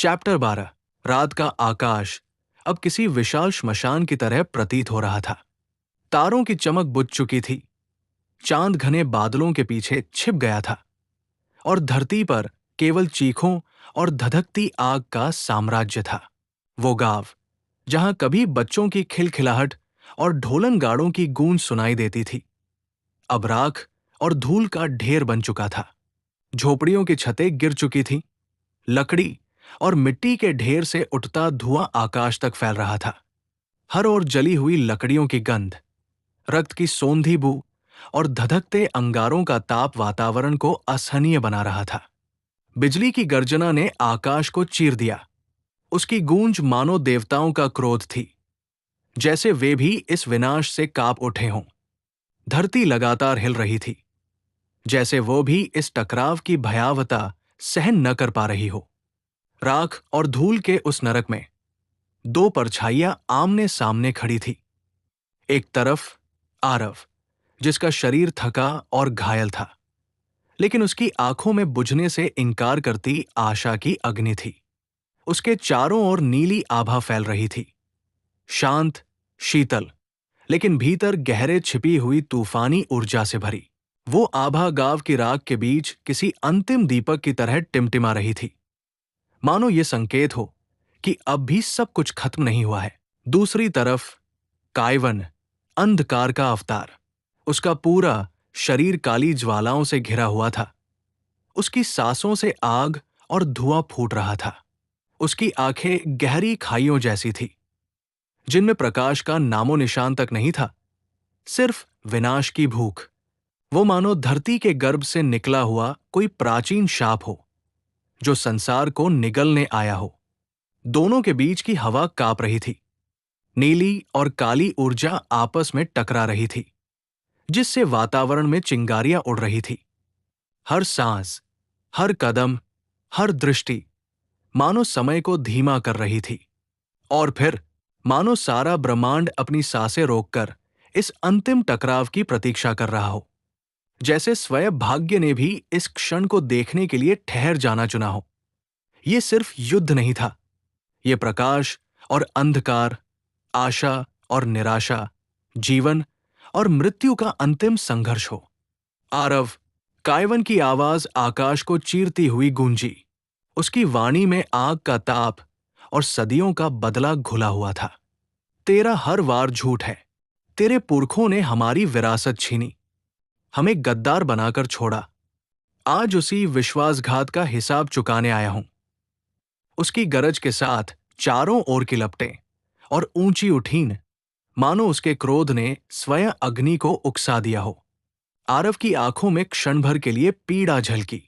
Chapter 12। रात का आकाश अब किसी विशाल श्मशान की तरह प्रतीत हो रहा था। तारों की चमक बुझ चुकी थी। चांद घने बादलों के पीछे छिप गया था और धरती पर केवल चीखों और धधकती आग का साम्राज्य था। वो गांव जहां कभी बच्चों की खिलखिलाहट और ढोलन गाड़ों की गूंज सुनाई देती थी, अब राख और धूल का ढेर बन चुका था। झोपड़ियों की छतें गिर चुकी थीं। लकड़ी और मिट्टी के ढेर से उठता धुआं आकाश तक फैल रहा था। हर ओर जली हुई लकड़ियों की गंध, रक्त की सोंधी बू और धधकते अंगारों का ताप वातावरण को असहनीय बना रहा था। बिजली की गर्जना ने आकाश को चीर दिया। उसकी गूंज मानो देवताओं का क्रोध थी, जैसे वे भी इस विनाश से कांप उठे हों। धरती लगातार हिल रही थी, जैसे वो भी इस टकराव की भयावहता सहन न कर पा रही हो। राख और धूल के उस नरक में दो परछाइयां आमने सामने खड़ी थी। एक तरफ आरव, जिसका शरीर थका और घायल था, लेकिन उसकी आंखों में बुझने से इनकार करती आशा की अग्नि थी। उसके चारों ओर नीली आभा फैल रही थी, शांत, शीतल, लेकिन भीतर गहरे छिपी हुई तूफानी ऊर्जा से भरी। वो आभा गांव की राख के बीच किसी अंतिम दीपक की तरह टिमटिमा रही थी, मानो ये संकेत हो कि अब भी सब कुछ खत्म नहीं हुआ है। दूसरी तरफ कायवन, अंधकार का अवतार। उसका पूरा शरीर काली ज्वालाओं से घिरा हुआ था। उसकी सांसों से आग और धुआं फूट रहा था। उसकी आंखें गहरी खाइयों जैसी थी, जिनमें प्रकाश का नामो निशान तक नहीं था, सिर्फ विनाश की भूख। वो मानो धरती के गर्भ से निकला हुआ कोई प्राचीन शाप हो, जो संसार को निगलने आया हो। दोनों के बीच की हवा कांप रही थी। नीली और काली ऊर्जा आपस में टकरा रही थी, जिससे वातावरण में चिंगारियां उड़ रही थी। हर सांस, हर कदम, हर दृष्टि मानो समय को धीमा कर रही थी। और फिर मानो सारा ब्रह्मांड अपनी सांसें रोककर इस अंतिम टकराव की प्रतीक्षा कर रहा हो, जैसे स्वयं भाग्य ने भी इस क्षण को देखने के लिए ठहर जाना चुना हो। यह सिर्फ युद्ध नहीं था, ये प्रकाश और अंधकार, आशा और निराशा, जीवन और मृत्यु का अंतिम संघर्ष हो। आरव, कायवन की आवाज आकाश को चीरती हुई गूंजी। उसकी वाणी में आग का ताप और सदियों का बदला घुला हुआ था। तेरा हर वार झूठ है। तेरे पुरखों ने हमारी विरासत छीनी, हमें गद्दार बनाकर छोड़ा। आज उसी विश्वासघात का हिसाब चुकाने आया हूं। उसकी गरज के साथ चारों ओर की लपटें और ऊंची उठीन, मानो उसके क्रोध ने स्वयं अग्नि को उकसा दिया हो। आरव की आंखों में क्षण भर के लिए पीड़ा झलकी।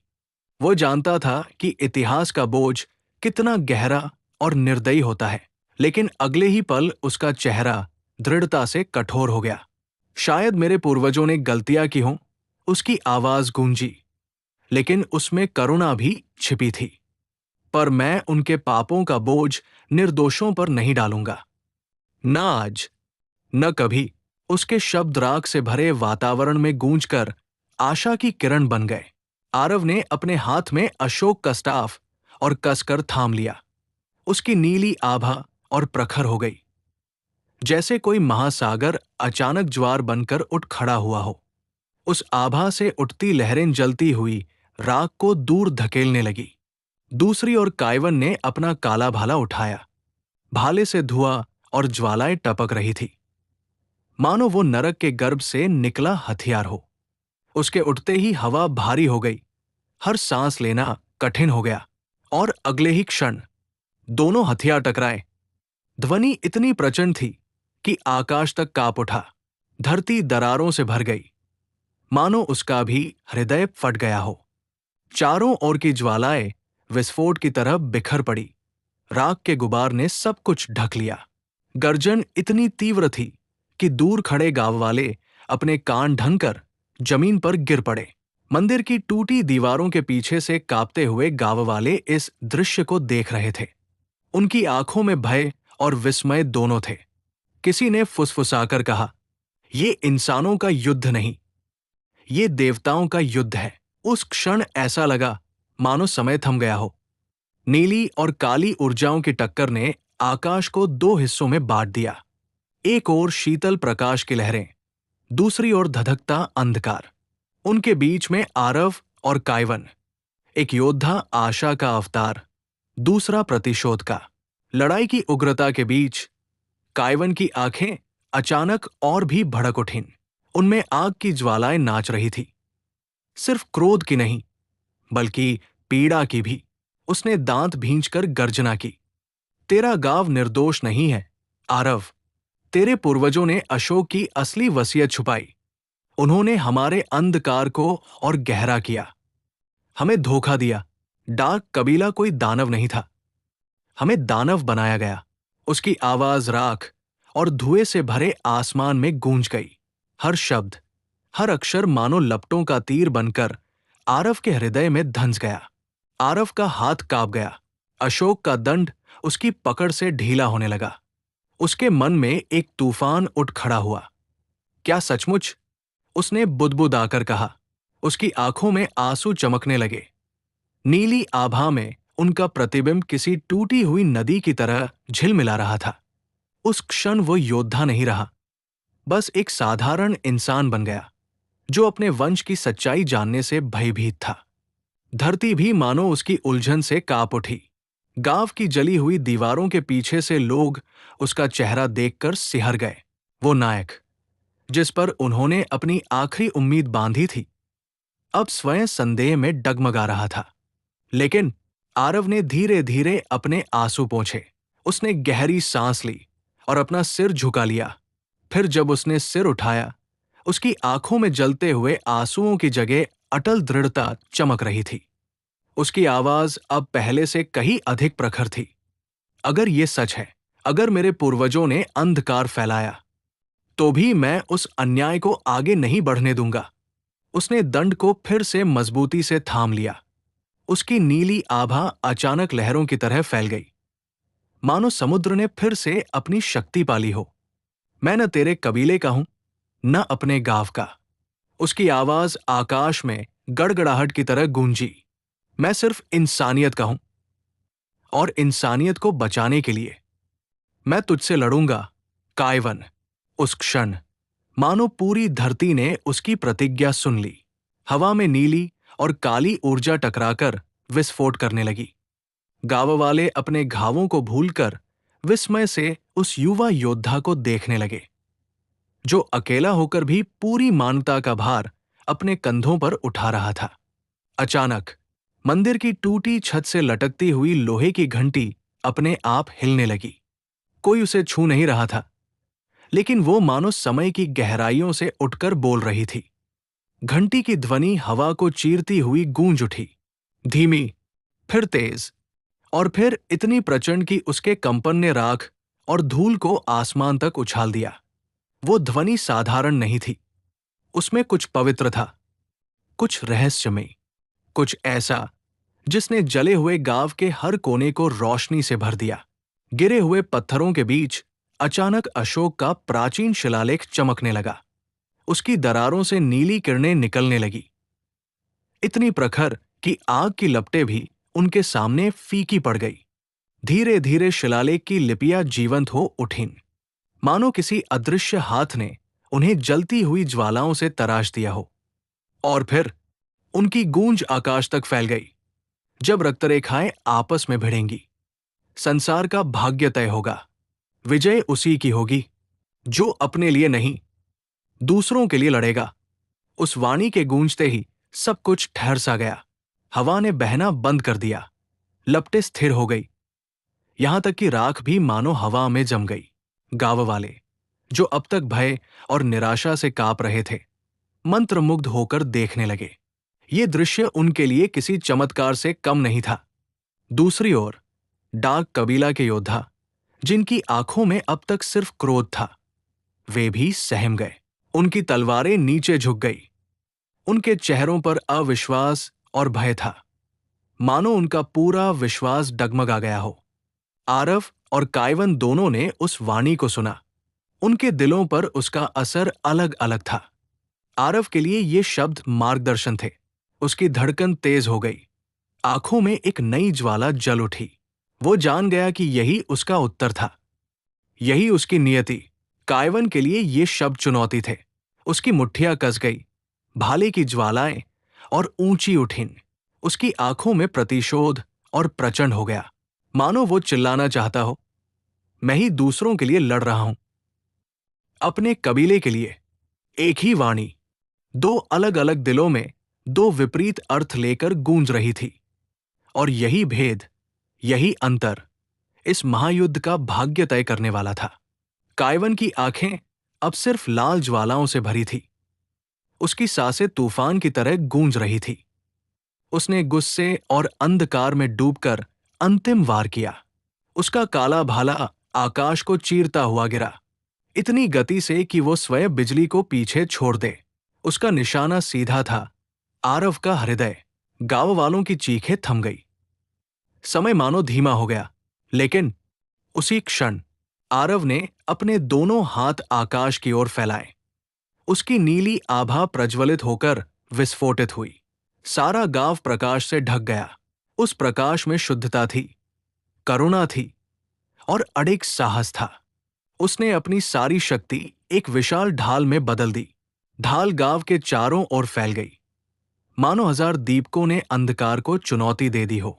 वो जानता था कि इतिहास का बोझ कितना गहरा और निर्दयी होता है, लेकिन अगले ही पल उसका चेहरा दृढ़ता से कठोर हो गया। शायद मेरे पूर्वजों ने गलतियां की हों, उसकी आवाज गूंजी, लेकिन उसमें करुणा भी छिपी थी। पर मैं उनके पापों का बोझ निर्दोषों पर नहीं डालूंगा। न आज, न कभी। उसके शब्द राख से भरे वातावरण में गूंजकर आशा की किरण बन गए। आरव ने अपने हाथ में अशोक का स्टाफ और कसकर थाम लिया। उसकी नीली आभा और प्रखर हो गई, जैसे कोई महासागर अचानक ज्वार बनकर उठ खड़ा हुआ हो। उस आभा से उठती लहरें जलती हुई राख को दूर धकेलने लगी। दूसरी ओर कायवन ने अपना काला भाला उठाया। भाले से धुआं और ज्वालाएं टपक रही थी, मानो वो नरक के गर्भ से निकला हथियार हो। उसके उठते ही हवा भारी हो गई, हर सांस लेना कठिन हो गया, और अगले ही क्षण दोनों हथियार टकराए। ध्वनि इतनी प्रचंड थी कि आकाश तक कांप उठा। धरती दरारों से भर गई, मानो उसका भी हृदय फट गया हो। चारों ओर की ज्वालाएं विस्फोट की तरह बिखर पड़ी। राख के गुबार ने सब कुछ ढक लिया। गर्जन इतनी तीव्र थी कि दूर खड़े गांव वाले अपने कान ढंकर जमीन पर गिर पड़े। मंदिर की टूटी दीवारों के पीछे से कांपते हुए गांव वाले इस दृश्य को देख रहे थे। उनकी आंखों में भय और विस्मय दोनों थे। किसी ने फुसफुसाकर कहा, "ये इंसानों का युद्ध नहीं, ये देवताओं का युद्ध है।" उस क्षण ऐसा लगा मानो समय थम गया हो। नीली और काली ऊर्जाओं की टक्कर ने आकाश को दो हिस्सों में बांट दिया। एक ओर शीतल प्रकाश की लहरें, दूसरी ओर धधकता अंधकार। उनके बीच में आरव और काइवन, एक योद्धा आशा का अवतार, दूसरा प्रतिशोध का। लड़ाई की उग्रता के बीच काइवन की आंखें अचानक और भी भड़क उठीं। उनमें आग की ज्वालाएं नाच रही थी, सिर्फ क्रोध की नहीं, बल्कि पीड़ा की भी। उसने दांत भींचकर गर्जना की, तेरा गांव निर्दोष नहीं है, आरव। तेरे पूर्वजों ने अशोक की असली वसीयत छुपाई। उन्होंने हमारे अंधकार को और गहरा किया, हमें धोखा दिया। डार्क कबीला कोई दानव नहीं था, हमें दानव बनाया गया। उसकी आवाज राख और धुएं से भरे आसमान में गूंज गई। हर शब्द, हर अक्षर मानो लपटों का तीर बनकर आरव के हृदय में धंस गया। आरव का हाथ कांप गया। अशोक का दंड उसकी पकड़ से ढीला होने लगा। उसके मन में एक तूफान उठ खड़ा हुआ। क्या सचमुच? उसने बुदबुदाकर कहा। उसकी आंखों में आंसू चमकने लगे। नीली आभा में उनका प्रतिबिंब किसी टूटी हुई नदी की तरह झिलमिला रहा था। उस क्षण वो योद्धा नहीं रहा, बस एक साधारण इंसान बन गया, जो अपने वंश की सच्चाई जानने से भयभीत था। धरती भी मानो उसकी उलझन से कांप उठी। गांव की जली हुई दीवारों के पीछे से लोग उसका चेहरा देखकर सिहर गए। वो नायक, जिस पर उन्होंने अपनी आखिरी उम्मीद बांधी थी, अब स्वयं संदेह में डगमगा रहा था। लेकिन आरव ने धीरे धीरे अपने आंसू पोंछे। उसने गहरी सांस ली और अपना सिर झुका लिया। फिर जब उसने सिर उठाया, उसकी आंखों में जलते हुए आंसुओं की जगह अटल दृढ़ता चमक रही थी। उसकी आवाज अब पहले से कहीं अधिक प्रखर थी। अगर ये सच है, अगर मेरे पूर्वजों ने अंधकार फैलाया, तो भी मैं उस अन्याय को आगे नहीं बढ़ने दूंगा। उसने दंड को फिर से मजबूती से थाम लिया। उसकी नीली आभा अचानक लहरों की तरह फैल गई, मानो समुद्र ने फिर से अपनी शक्ति पाली हो। मैं न तेरे कबीले का हूं, न अपने गांव का। उसकी आवाज आकाश में गड़गड़ाहट की तरह गूंजी। मैं सिर्फ इंसानियत का हूं, और इंसानियत को बचाने के लिए मैं तुझसे लड़ूंगा, काइवन। उस क्षण मानो पूरी धरती ने उसकी प्रतिज्ञा सुन ली। हवा में नीली और काली ऊर्जा टकराकर विस्फोट करने लगी। गांव वाले अपने घावों को भूलकर विस्मय से उस युवा योद्धा को देखने लगे, जो अकेला होकर भी पूरी मानवता का भार अपने कंधों पर उठा रहा था। अचानक मंदिर की टूटी छत से लटकती हुई लोहे की घंटी अपने आप हिलने लगी। कोई उसे छू नहीं रहा था, लेकिन वो मानो समय की गहराइयों से उठकर बोल रही थी। घंटी की ध्वनि हवा को चीरती हुई गूंज उठी, धीमी, फिर तेज, और फिर इतनी प्रचंड कि उसके कंपन ने राख और धूल को आसमान तक उछाल दिया। वो ध्वनि साधारण नहीं थी, उसमें कुछ पवित्र था, कुछ रहस्यमय, कुछ ऐसा जिसने जले हुए गांव के हर कोने को रोशनी से भर दिया। गिरे हुए पत्थरों के बीच अचानक अशोक का प्राचीन शिलालेख चमकने लगा। उसकी दरारों से नीली किरणें निकलने लगी, इतनी प्रखर कि आग की लपटें भी उनके सामने फीकी पड़ गई। धीरे धीरे शिलालेख की लिपियां जीवंत हो उठीं, मानो किसी अदृश्य हाथ ने उन्हें जलती हुई ज्वालाओं से तराश दिया हो। और फिर उनकी गूंज आकाश तक फैल गई। जब रक्तरेखाएं आपस में भिड़ेंगी, संसार का भाग्य तय होगा। विजय उसी की होगी जो अपने लिए नहीं, दूसरों के लिए लड़ेगा। उस वाणी के गूंजते ही सब कुछ ठहर सा गया। हवा ने बहना बंद कर दिया, लपटें स्थिर हो गई, यहां तक कि राख भी मानो हवा में जम गई। गांव वाले, जो अब तक भय और निराशा से कांप रहे थे, मंत्रमुग्ध होकर देखने लगे। ये दृश्य उनके लिए किसी चमत्कार से कम नहीं था। दूसरी ओर डाक कबीला के योद्धा, जिनकी आंखों में अब तक सिर्फ क्रोध था, वे भी सहम गए। उनकी तलवारें नीचे झुक गई। उनके चेहरों पर अविश्वास और भय था, मानो उनका पूरा विश्वास डगमगा गया हो। आरव और काइवन दोनों ने उस वाणी को सुना। उनके दिलों पर उसका असर अलग अलग था। आरव के लिए ये शब्द मार्गदर्शन थे। उसकी धड़कन तेज हो गई। आंखों में एक नई ज्वाला जल उठी। वो जान गया कि यही उसका उत्तर था, यही उसकी नियति। कायवन के लिए ये शब्द चुनौती थे। उसकी मुट्ठियां कस गई, भाले की ज्वालाएं और ऊंची उठीं। उसकी आंखों में प्रतिशोध और प्रचंड हो गया, मानो वो चिल्लाना चाहता हो, मैं ही दूसरों के लिए लड़ रहा हूं, अपने कबीले के लिए। एक ही वाणी दो अलग अलग दिलों में दो विपरीत अर्थ लेकर गूंज रही थी। और यही भेद, यही अंतर इस महायुद्ध का भाग्य तय करने वाला था। कायवन की आंखें अब सिर्फ लाल ज्वालाओं से भरी थी। उसकी सांसें तूफान की तरह गूंज रही थी। उसने गुस्से और अंधकार में डूबकर अंतिम वार किया। उसका काला भाला आकाश को चीरता हुआ गिरा, इतनी गति से कि वो स्वयं बिजली को पीछे छोड़ दे। उसका निशाना सीधा था, आरव का हृदय। गांव वालों की चीखें थम गई। समय मानो धीमा हो गया, लेकिन उसी क्षण आरव ने अपने दोनों हाथ आकाश की ओर फैलाए। उसकी नीली आभा प्रज्वलित होकर विस्फोटित हुई। सारा गांव प्रकाश से ढक गया। उस प्रकाश में शुद्धता थी, करुणा थी और अडिग साहस था। उसने अपनी सारी शक्ति एक विशाल ढाल में बदल दी। ढाल गांव के चारों ओर फैल गई, मानो 1000 दीपकों ने अंधकार को चुनौती दे दी हो।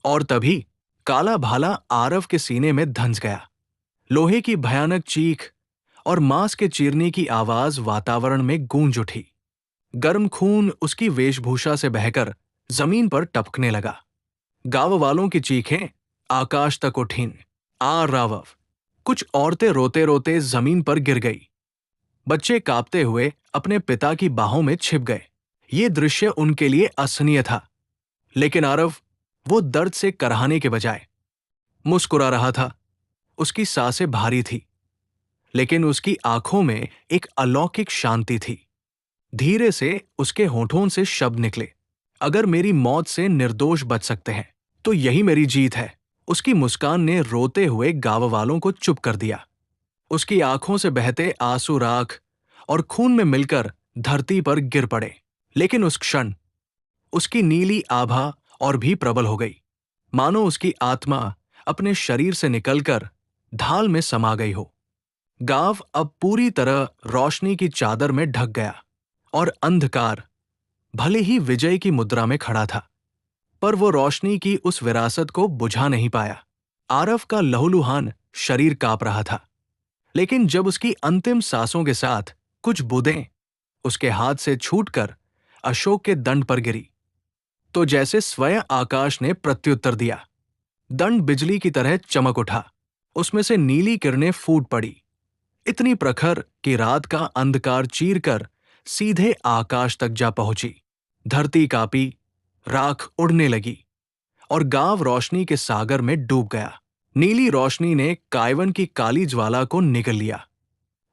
और तभी काला भाला आरव के सीने में धंस गया। लोहे की भयानक चीख और मांस के चीरने की आवाज वातावरण में गूंज उठी। गर्म खून उसकी वेशभूषा से बहकर जमीन पर टपकने लगा। गांव वालों की चीखें आकाश तक उठीं। आ रावव! कुछ औरतें रोते रोते जमीन पर गिर गई। बच्चे कांपते हुए अपने पिता की बाहों में छिप गए। ये दृश्य उनके लिए असहनीय था, लेकिन आरव, वो दर्द से करहाने के बजाय मुस्कुरा रहा था। उसकी सांसें भारी थी, लेकिन उसकी आंखों में एक अलौकिक शांति थी। धीरे से उसके होठों से शब्द निकले, अगर मेरी मौत से निर्दोष बच सकते हैं तो यही मेरी जीत है। उसकी मुस्कान ने रोते हुए गांव वालों को चुप कर दिया। उसकी आंखों से बहते आंसू राख और खून में मिलकर धरती पर गिर पड़े। लेकिन उस क्षण उसकी नीली आभा और भी प्रबल हो गई, मानो उसकी आत्मा अपने शरीर से निकलकर ढाल में समा गई हो। गांव अब पूरी तरह रोशनी की चादर में ढक गया और अंधकार भले ही विजय की मुद्रा में खड़ा था, पर वो रोशनी की उस विरासत को बुझा नहीं पाया। आरव का लहूलुहान शरीर कांप रहा था, लेकिन जब उसकी अंतिम सांसों के साथ कुछ बूंदें उसके हाथ से छूटकर अशोक के दंड पर गिरी, तो जैसे स्वयं आकाश ने प्रत्युत्तर दिया। दंड बिजली की तरह चमक उठा, उसमें से नीली किरणें फूट पड़ी, इतनी प्रखर कि रात का अंधकार चीरकर सीधे आकाश तक जा पहुंची। धरती कांपी, राख उड़ने लगी और गांव रोशनी के सागर में डूब गया। नीली रोशनी ने कायवन की काली ज्वाला को निगल लिया।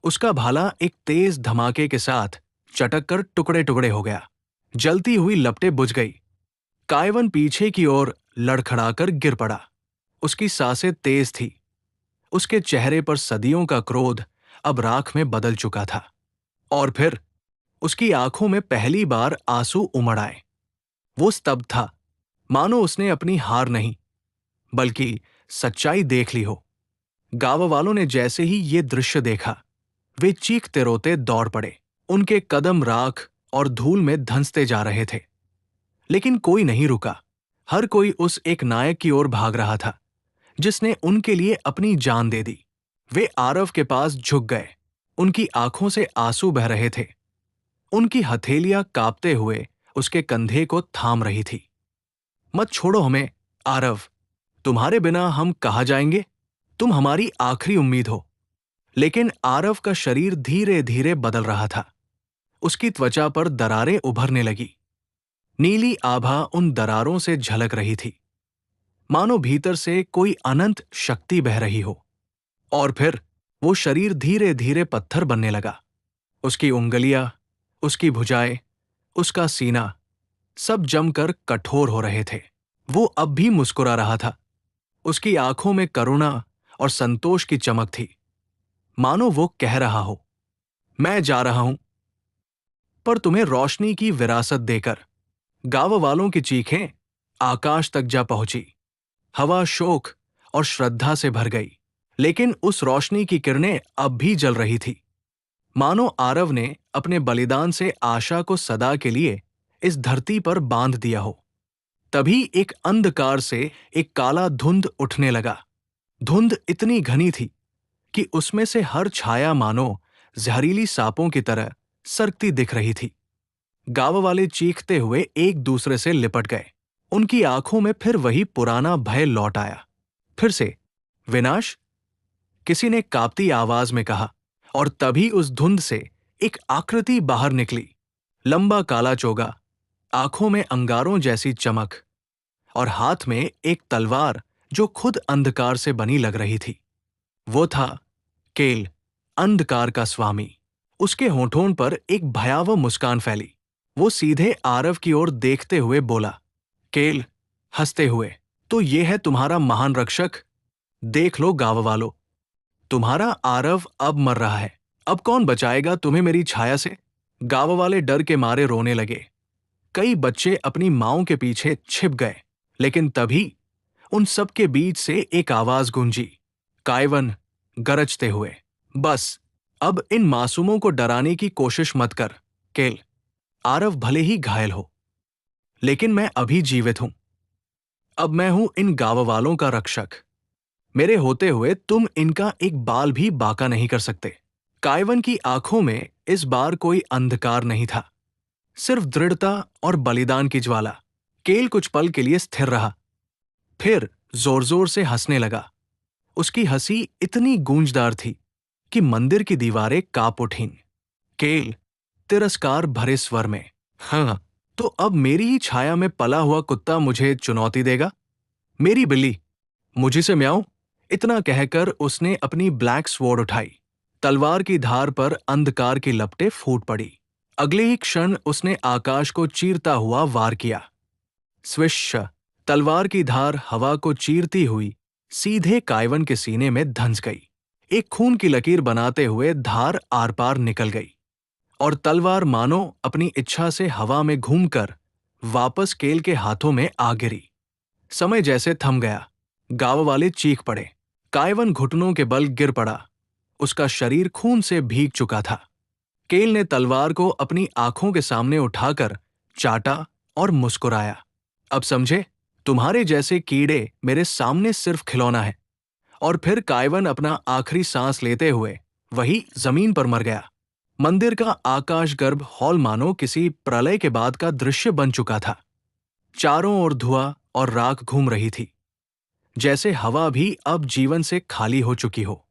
उसका भाला एक तेज धमाके के साथ चटक कर टुकड़े टुकड़े हो गया। जलती हुई लपटें बुझ गई। कायवन पीछे की ओर लड़खड़ाकर गिर पड़ा। उसकी सांसें तेज थी। उसके चेहरे पर सदियों का क्रोध अब राख में बदल चुका था। और फिर उसकी आंखों में पहली बार आंसू उमड़ आए। वो स्तब्ध था, मानो उसने अपनी हार नहीं बल्कि सच्चाई देख ली हो। गांव वालों ने जैसे ही ये दृश्य देखा, वे चीखते रोते दौड़ पड़े। उनके कदम राख और धूल में धंसते जा रहे थे, लेकिन कोई नहीं रुका। हर कोई उस एक नायक की ओर भाग रहा था जिसने उनके लिए अपनी जान दे दी। वे आरव के पास झुक गए। उनकी आंखों से आंसू बह रहे थे। उनकी हथेलियां कांपते हुए उसके कंधे को थाम रही थी। मत छोड़ो हमें, आरव, तुम्हारे बिना हम कहाँ जाएंगे? तुम हमारी आखिरी उम्मीद हो। लेकिन आरव का शरीर धीरे धीरे बदल रहा था। उसकी त्वचा पर दरारें उभरने लगी। नीली आभा उन दरारों से झलक रही थी, मानो भीतर से कोई अनंत शक्ति बह रही हो। और फिर वो शरीर धीरे धीरे पत्थर बनने लगा। उसकी उंगलियां, उसकी भुजाएं, उसका सीना सब जमकर कठोर हो रहे थे। वो अब भी मुस्कुरा रहा था। उसकी आंखों में करुणा और संतोष की चमक थी, मानो वो कह रहा हो, मैं जा रहा हूं, पर तुम्हें रोशनी की विरासत देकर। गांव वालों की चीखें आकाश तक जा पहुंची। हवा शोक और श्रद्धा से भर गई, लेकिन उस रोशनी की किरणें अब भी जल रही थी, मानो आरव ने अपने बलिदान से आशा को सदा के लिए इस धरती पर बांध दिया हो। तभी एक अंधकार से एक काला धुंध उठने लगा। धुंध इतनी घनी थी कि उसमें से हर छाया मानो जहरीली सांपों की तरह सरकती दिख रही थी। गांव वाले चीखते हुए एक दूसरे से लिपट गए। उनकी आंखों में फिर वही पुराना भय लौट आया। फिर से विनाश, किसी ने कांपती आवाज में कहा, और तभी उस धुंध से एक आकृति बाहर निकली। लंबा काला चोगा, आंखों में अंगारों जैसी चमक और हाथ में एक तलवार जो खुद अंधकार से बनी लग रही थी। वो था केल, अंधकार का स्वामी। उसके होठों पर एक भयावह मुस्कान फैली। वो सीधे आरव की ओर देखते हुए बोला, केल, हंसते हुए, तो ये है तुम्हारा महान रक्षक। देख लो गांव वालों, तुम्हारा आरव अब मर रहा है। अब कौन बचाएगा तुम्हें मेरी छाया से? गांव वाले डर के मारे रोने लगे। कई बच्चे अपनी माओं के पीछे छिप गए। लेकिन तभी उन सब के बीच से एक आवाज गूंजी, कायवन, गरजते हुए, बस अब इन मासूमों को डराने की कोशिश मत कर केल। आरव भले ही घायल हो, लेकिन मैं अभी जीवित हूं। अब मैं हूं इन गांव वालों का रक्षक। मेरे होते हुए तुम इनका एक बाल भी बांका नहीं कर सकते। कायवन की आंखों में इस बार कोई अंधकार नहीं था, सिर्फ दृढ़ता और बलिदान की ज्वाला। केल कुछ पल के लिए स्थिर रहा, फिर जोर जोर से हंसने लगा। उसकी हंसी इतनी गूंजदार थी कि मंदिर की दीवारें कांप उठीं। केल, तिरस्कार भरे स्वर में, हाँ, तो अब मेरी ही छाया में पला हुआ कुत्ता मुझे चुनौती देगा? मेरी बिल्ली, मुझे से म्याऊं? इतना कहकर उसने अपनी ब्लैक स्वॉर्ड उठाई। तलवार की धार पर अंधकार की लपटें फूट पड़ी। अगले ही क्षण उसने आकाश को चीरता हुआ वार किया। स्विश! तलवार की धार हवा को चीरती हुई सीधे कायवन के सीने में धंस गई। एक खून की लकीर बनाते हुए धार आर पार निकल गई और तलवार मानो अपनी इच्छा से हवा में घूमकर वापस केल के हाथों में आ गिरी। समय जैसे थम गया। गांव वाले चीख पड़े। कायवन घुटनों के बल गिर पड़ा। उसका शरीर खून से भीग चुका था। केल ने तलवार को अपनी आंखों के सामने उठाकर चाटा और मुस्कुराया। अब समझे, तुम्हारे जैसे कीड़े मेरे सामने सिर्फ खिलौना है। और फिर कायवन अपना आखिरी सांस लेते हुए वही जमीन पर मर गया। मंदिर का आकाशगर्भ हॉल मानो किसी प्रलय के बाद का दृश्य बन चुका था। चारों ओर धुआं और राख घूम रही थी, जैसे हवा भी अब जीवन से खाली हो चुकी हो।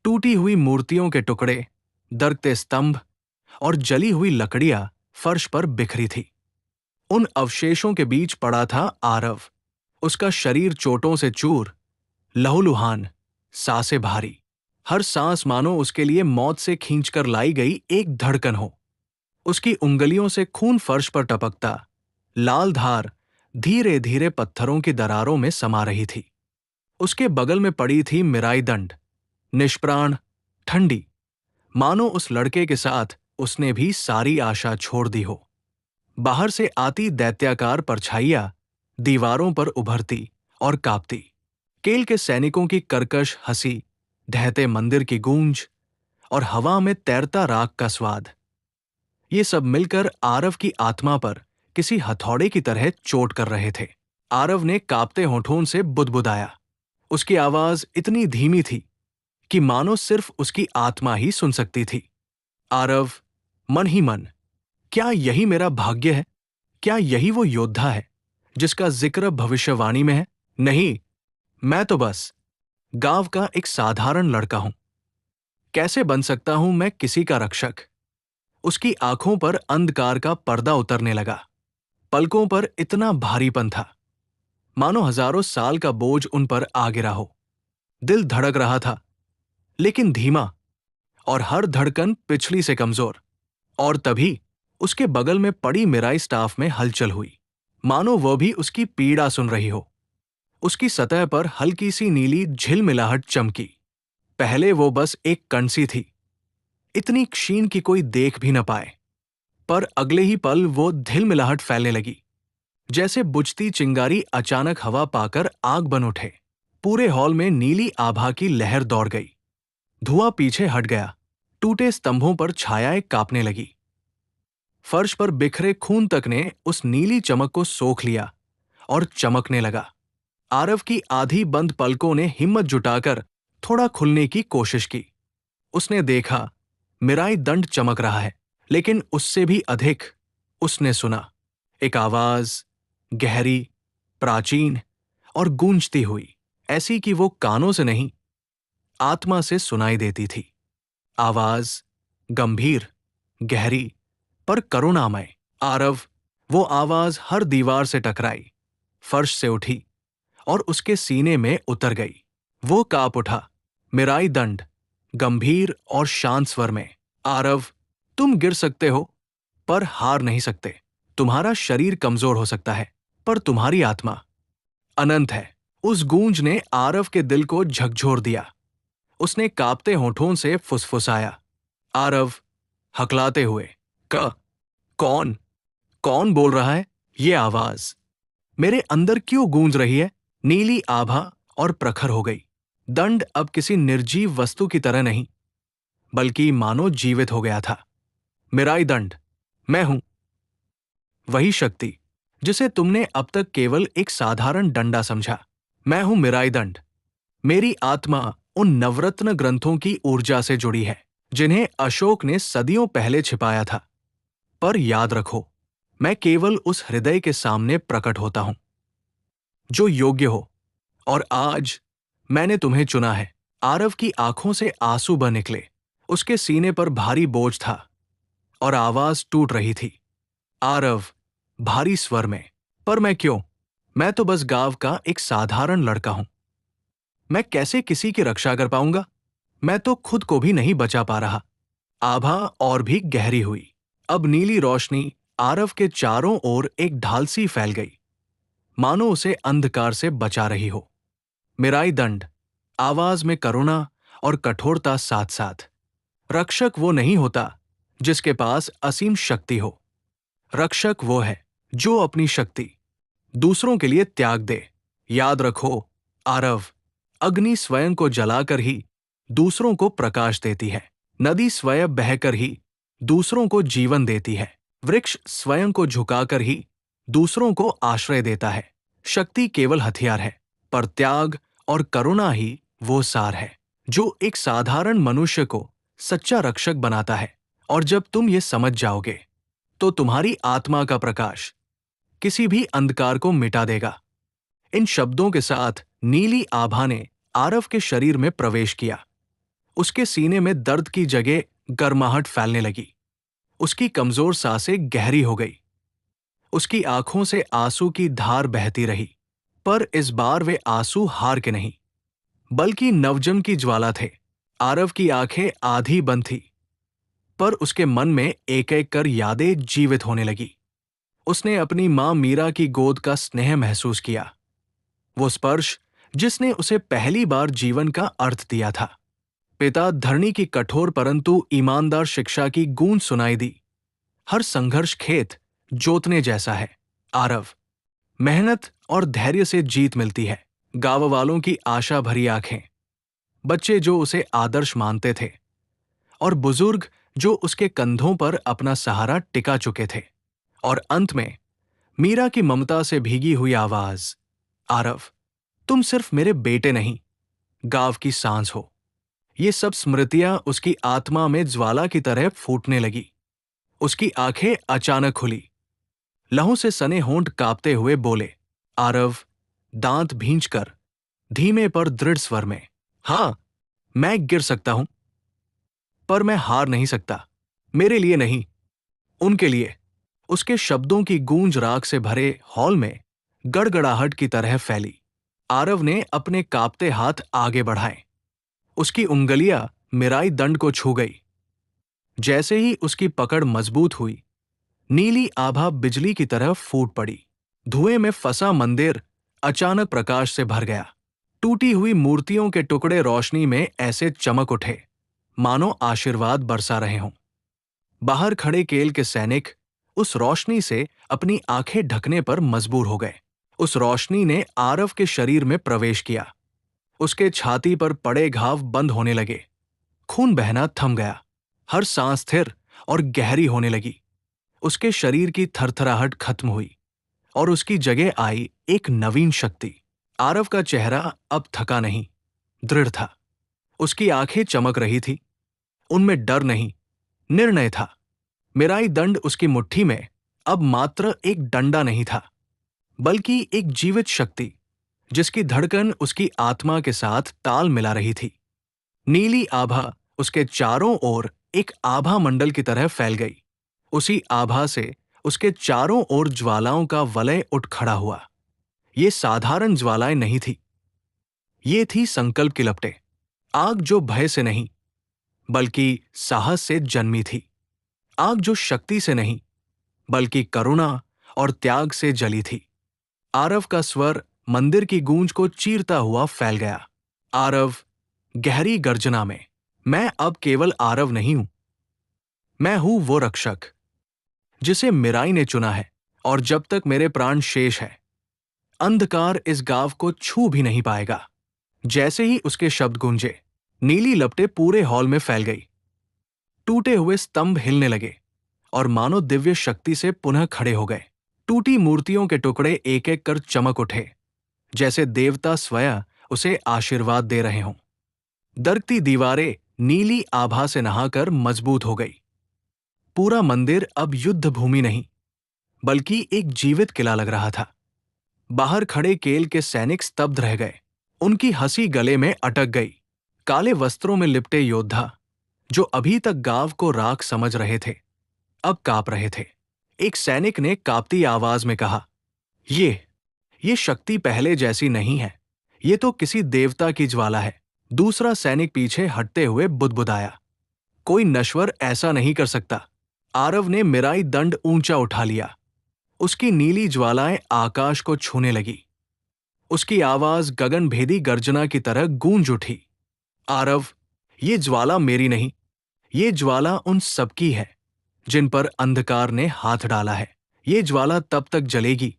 टूटी हुई मूर्तियों के टुकड़े, दरकते स्तंभ और जली हुई लकड़ियां फर्श पर बिखरी थी। उन अवशेषों के बीच पड़ा था आरव, उसका शरीर चोटों से चूर, लहूलुहान, सांसें भारी। हर सांस मानो उसके लिए मौत से खींचकर लाई गई एक धड़कन हो। उसकी उंगलियों से खून फर्श पर टपकता, लाल धार धीरे धीरे पत्थरों की दरारों में समा रही थी। उसके बगल में पड़ी थी मिराई दंड, निष्प्राण, ठंडी, मानो उस लड़के के साथ उसने भी सारी आशा छोड़ दी हो। बाहर से आती दैत्याकार परछाइयां दीवारों पर उभरती और कांपती। केल के सैनिकों की कर्कश हंसी, ढहते मंदिर की गूंज और हवा में तैरता राख का स्वाद, ये सब मिलकर आरव की आत्मा पर किसी हथौड़े की तरह चोट कर रहे थे। आरव ने कांपते होठों से बुदबुदाया। उसकी आवाज इतनी धीमी थी कि मानो सिर्फ उसकी आत्मा ही सुन सकती थी। आरव, मन ही मन, क्या यही मेरा भाग्य है? क्या यही वो योद्धा है जिसका जिक्र भविष्यवाणी में है? नहीं, मैं तो बस गांव का एक साधारण लड़का हूं। कैसे बन सकता हूं मैं किसी का रक्षक? उसकी आंखों पर अंधकार का पर्दा उतरने लगा। पलकों पर इतना भारीपन था, मानो हजारों साल का बोझ उन पर आ गिरा हो। दिल धड़क रहा था, लेकिन धीमा, और हर धड़कन पिछली से कमजोर। और तभी उसके बगल में पड़ी मिराई स्टाफ में हलचल हुई, मानो वह भी उसकी पीड़ा सुन रही हो। उसकी सतह पर हल्की सी नीली झिलमिलाहट चमकी। पहले वो बस एक कणसी थी, इतनी क्षीण कि कोई देख भी न पाए, पर अगले ही पल वो झिलमिलाहट फैलने लगी, जैसे बुझती चिंगारी अचानक हवा पाकर आग बन उठे। पूरे हॉल में नीली आभा की लहर दौड़ गई। धुआं पीछे हट गया। टूटे स्तंभों पर छायाएं कांपने लगी। फर्श पर बिखरे खून तक ने उस नीली चमक को सोख लिया और चमकने लगा। आरव की आधी बंद पलकों ने हिम्मत जुटाकर थोड़ा खुलने की कोशिश की। उसने देखा मिराई दंड चमक रहा है, लेकिन उससे भी अधिक उसने सुना एक आवाज, गहरी, प्राचीन और गूंजती हुई, ऐसी कि वो कानों से नहीं, आत्मा से सुनाई देती थी। आवाज गंभीर, गहरी पर करुणामय। आरव, वो आवाज हर दीवार से टकराई, फर्श से उठी और उसके सीने में उतर गई। वो कांप उठा, मिराई दंड, गंभीर और शांत स्वर में, आरव, तुम गिर सकते हो पर हार नहीं सकते। तुम्हारा शरीर कमजोर हो सकता है, पर तुम्हारी आत्मा अनंत है। उस गूंज ने आरव के दिल को झकझोर दिया। उसने कांपते होठों से फुसफुसाया, आरव, हकलाते हुए, क कौन कौन बोल रहा है? ये आवाज मेरे अंदर क्यों गूंज रही है? नीली आभा और प्रखर हो गई। दंड अब किसी निर्जीव वस्तु की तरह नहीं, बल्कि मानो जीवित हो गया था। मिराई दंड, मैं हूं। वही शक्ति जिसे तुमने अब तक केवल एक साधारण डंडा समझा। मैं हूं मिराई दंड। मेरी आत्मा उन नवरत्न ग्रंथों की ऊर्जा से जुड़ी है, जिन्हें अशोक ने सदियों पहले छिपाया था। पर याद रखो, मैं केवल उस हृदय के सामने प्रकट होता हूं जो योग्य हो, और आज मैंने तुम्हें चुना है। आरव की आंखों से आंसू बह निकले। उसके सीने पर भारी बोझ था और आवाज टूट रही थी। आरव, भारी स्वर में, पर मैं क्यों? मैं तो बस गांव का एक साधारण लड़का हूं। मैं कैसे किसी की रक्षा कर पाऊंगा? मैं तो खुद को भी नहीं बचा पा रहा। आभा और भी गहरी हुई। अब नीली रोशनी आरव के चारों ओर एक ढाल सी फैल गई, मानो उसे अंधकार से बचा रही हो। मिराई दंड, आवाज में करुणा और कठोरता साथ साथ। रक्षक वो नहीं होता जिसके पास असीम शक्ति हो। रक्षक वो है जो अपनी शक्ति दूसरों के लिए त्याग दे। याद रखो आरव, अग्नि स्वयं को जलाकर ही दूसरों को प्रकाश देती है। नदी स्वयं बहकर ही दूसरों को जीवन देती है। वृक्ष स्वयं को झुकाकर ही दूसरों को आश्रय देता है। शक्ति केवल हथियार है, पर त्याग और करुणा ही वो सार है जो एक साधारण मनुष्य को सच्चा रक्षक बनाता है। और जब तुम ये समझ जाओगे, तो तुम्हारी आत्मा का प्रकाश किसी भी अंधकार को मिटा देगा। इन शब्दों के साथ नीली आभा ने आरव के शरीर में प्रवेश किया। उसके सीने में दर्द की जगह गर्माहट फैलने लगी। उसकी कमजोर सांसें गहरी हो गई। उसकी आंखों से आंसू की धार बहती रही, पर इस बार वे आंसू हार के नहीं, बल्कि नवजन्म की ज्वाला थे। आरव की आंखें आधी बंद थी, पर उसके मन में एक एक कर यादें जीवित होने लगी। उसने अपनी मां मीरा की गोद का स्नेह महसूस किया, वो स्पर्श जिसने उसे पहली बार जीवन का अर्थ दिया था। पिता धरणी की कठोर परंतु ईमानदार शिक्षा की गूंज सुनाई दी। हर संघर्ष खेत जोतने जैसा है आरव। मेहनत और धैर्य से जीत मिलती है। गांव वालों की आशा भरी आंखें, बच्चे जो उसे आदर्श मानते थे, और बुजुर्ग जो उसके कंधों पर अपना सहारा टिका चुके थे। और अंत में मीरा की ममता से भीगी हुई आवाज, आरव, तुम सिर्फ मेरे बेटे नहीं, गांव की सांस हो। ये सब स्मृतियां उसकी आत्मा में ज्वाला की तरह फूटने लगी। उसकी आंखें अचानक खुली। लहू से सने होंठ कांपते हुए बोले, आरव, दांत भींचकर धीमे पर दृढ़ स्वर में, हां, मैं गिर सकता हूं, पर मैं हार नहीं सकता। मेरे लिए नहीं, उनके लिए। उसके शब्दों की गूंज राग से भरे हॉल में गड़गड़ाहट की तरह फैली। आरव ने अपने कांपते हाथ आगे बढ़ाए। उसकी उंगलियां मिराई दंड को छू गई। जैसे ही उसकी पकड़ मजबूत हुई, नीली आभा बिजली की तरह फूट पड़ी। धुएं में फंसा मंदिर अचानक प्रकाश से भर गया। टूटी हुई मूर्तियों के टुकड़े रोशनी में ऐसे चमक उठे, मानो आशीर्वाद बरसा रहे हों। बाहर खड़े केल के सैनिक उस रोशनी से अपनी आंखें ढकने पर मजबूर हो गए। उस रोशनी ने आरव के शरीर में प्रवेश किया। उसके छाती पर पड़े घाव बंद होने लगे। खून बहना थम गया। हर सांस स्थिर और गहरी होने लगी। उसके शरीर की थरथराहट खत्म हुई और उसकी जगह आई एक नवीन शक्ति। आरव का चेहरा अब थका नहीं, दृढ़ था। उसकी आंखें चमक रही थी। उनमें डर नहीं, निर्णय था। मिराई दंड उसकी मुट्ठी में अब मात्र एक डंडा नहीं था, बल्कि एक जीवित शक्ति जिसकी धड़कन उसकी आत्मा के साथ ताल मिला रही थी। नीली आभा उसके चारों ओर एक आभा मंडल की तरह फैल गई। उसी आभा से उसके चारों ओर ज्वालाओं का वलय उठ खड़ा हुआ। ये साधारण ज्वालाएं नहीं थी, ये थी संकल्प की लपटें। आग जो भय से नहीं, बल्कि साहस से जन्मी थी। आग जो शक्ति से नहीं, बल्कि करुणा और त्याग से जली थी। आरव का स्वर मंदिर की गूंज को चीरता हुआ फैल गया। आरव, गहरी गर्जना में, मैं अब केवल आरव नहीं हूं। मैं हूं वो रक्षक जिसे मिराई ने चुना है, और जब तक मेरे प्राण शेष है, अंधकार इस गांव को छू भी नहीं पाएगा। जैसे ही उसके शब्द गूंजे, नीली लपटें पूरे हॉल में फैल गई। टूटे हुए स्तंभ हिलने लगे और मानो दिव्य शक्ति से पुनः खड़े हो गए। टूटी मूर्तियों के टुकड़े एक एक कर चमक उठे, जैसे देवता स्वयं उसे आशीर्वाद दे रहे हों। दरकती दीवारें नीली आभा से नहाकर मजबूत हो गई। पूरा मंदिर अब युद्ध भूमि नहीं, बल्कि एक जीवित किला लग रहा था। बाहर खड़े केल के सैनिक स्तब्ध रह गए। उनकी हंसी गले में अटक गई। काले वस्त्रों में लिपटे योद्धा, जो अभी तक गांव को राख समझ रहे थे, अब कांप रहे थे। एक सैनिक ने कांपती आवाज में कहा, ये शक्ति पहले जैसी नहीं है। ये तो किसी देवता की ज्वाला है। दूसरा सैनिक पीछे हटते हुए बुदबुदाया, कोई नश्वर ऐसा नहीं कर सकता। आरव ने मिराई दंड ऊंचा उठा लिया। उसकी नीली ज्वालाएं आकाश को छूने लगी। उसकी आवाज गगनभेदी गर्जना की तरह गूंज उठी। आरव, ये ज्वाला मेरी नहीं, ये ज्वाला उन सबकी है जिन पर अंधकार ने हाथ डाला है। ये ज्वाला तब तक जलेगी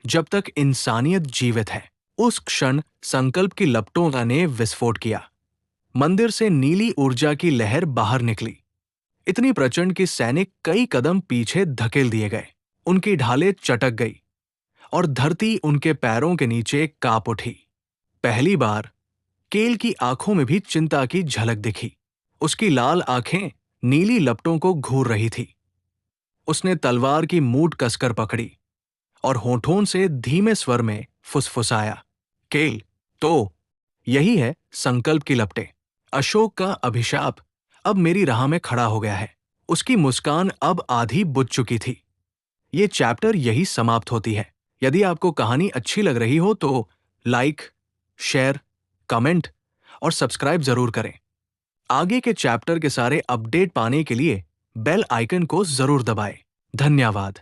जब तक इंसानियत जीवित है। उस क्षण संकल्प की लपटों ने विस्फोट किया। मंदिर से नीली ऊर्जा की लहर बाहर निकली, इतनी प्रचंड कि सैनिक कई कदम पीछे धकेल दिए गए। उनकी ढालें चटक गई और धरती उनके पैरों के नीचे कांप उठी। पहली बार केल की आंखों में भी चिंता की झलक दिखी। उसकी लाल आंखें नीली लपटों को घूर रही थी। उसने तलवार की मूठ कसकर पकड़ी और होठों से धीमे स्वर में फुसफुसाया, केल, तो यही है संकल्प की लपटें। अशोक का अभिशाप अब मेरी राह में खड़ा हो गया है। उसकी मुस्कान अब आधी बुझ चुकी थी। ये चैप्टर यही समाप्त होती है। यदि आपको कहानी अच्छी लग रही हो तो लाइक, शेयर, कमेंट और सब्सक्राइब जरूर करें। आगे के चैप्टर के सारे अपडेट पाने के लिए बेल आइकन को जरूर दबाएं। धन्यवाद।